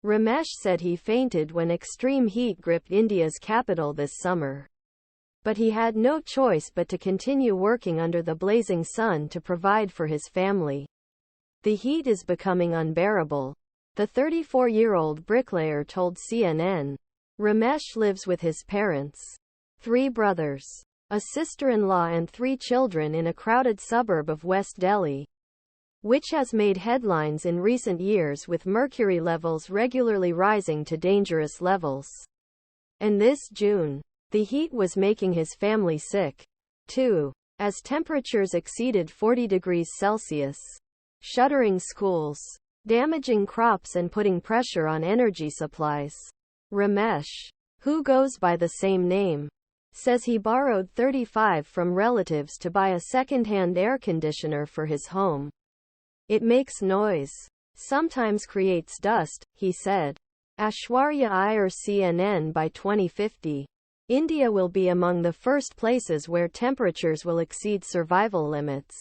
Ramesh said he fainted when extreme heat gripped India's capital this summer. But he had no choice but to continue working under the blazing sun to provide for his family. The heat is becoming unbearable, the 34-year-old bricklayer told CNN. Ramesh lives with his parents, 3 brothers, a sister-in-law and 3 children in a crowded suburb of West Delhi, which has made headlines in recent years with mercury levels regularly rising to dangerous levels. And this June, the heat was making his family sick, too, as temperatures exceeded 40 degrees Celsius, shuttering schools, damaging crops and putting pressure on energy supplies. Ramesh, who goes by the same name, says he borrowed $35 from relatives to buy a second-hand air conditioner for his home. It makes noise, sometimes creates dust, he said. Aishwarya IyerCNN By 2050, India will be among the first places where temperatures will exceed survival limits,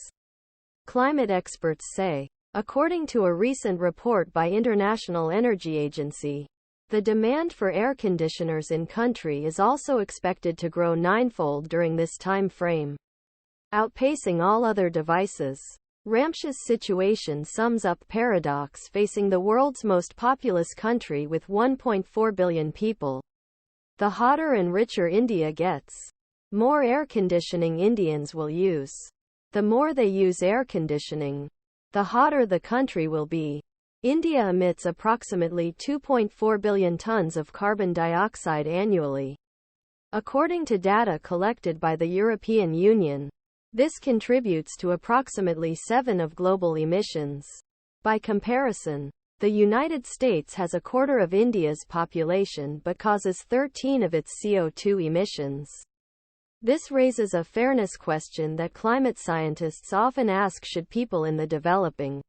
climate experts say. According to a recent report by International Energy Agency, the demand for air conditioners in country is also expected to grow ninefold during this time frame, outpacing all other devices. Ramesh's situation sums up paradox facing the world's most populous country with 1.4 billion people. The hotter and richer India gets, more air conditioning Indians will use. The more they use air conditioning, the hotter the country will be. India emits approximately 2.4 billion tons of carbon dioxide annually, according to data collected by the European Union. This contributes to approximately 7% of global emissions. By comparison, the United States has a quarter of India's population but causes 13% of its CO2 emissions. This raises a fairness question that climate scientists often ask: should people in the developing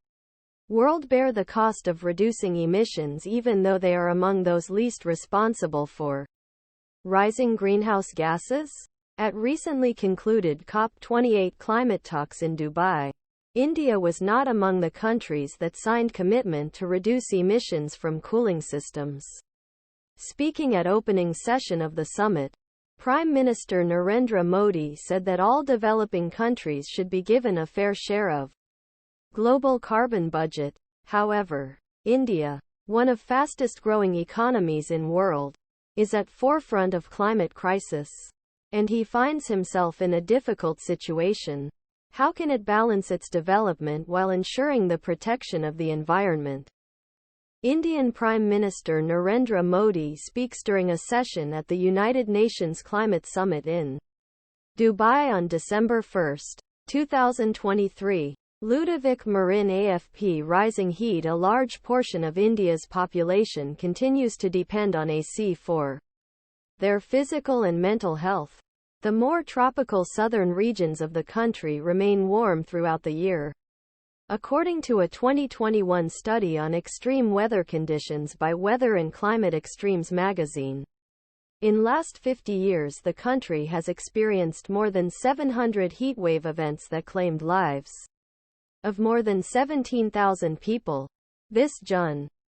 world bear the cost of reducing emissions even though they are among those least responsible for rising greenhouse gases? At recently concluded COP28 climate talks in Dubai, India was not among the countries that signed commitment to reduce emissions from cooling systems. Speaking at opening session of the summit, Prime Minister Narendra Modi said that all developing countries should be given a fair share of global carbon budget. However, India, one of fastest growing economies in world, is at forefront of climate crisis, and he finds himself in a difficult situation. How can it balance its development while ensuring the protection of the environment? Indian Prime Minister Narendra Modi speaks during a session at the United Nations Climate Summit in Dubai on December 1, 2023. Ludovic MarinAFP Rising heat. A large portion of India's population continues to depend on AC for their physical and mental health. The more tropical southern regions of the country remain warm throughout the year, according to a 2021 study on extreme weather conditions by Weather and Climate Extremes magazine. In last 50 years the country has experienced more than 700 heatwave events that claimed lives of more than 17,000 people. This June,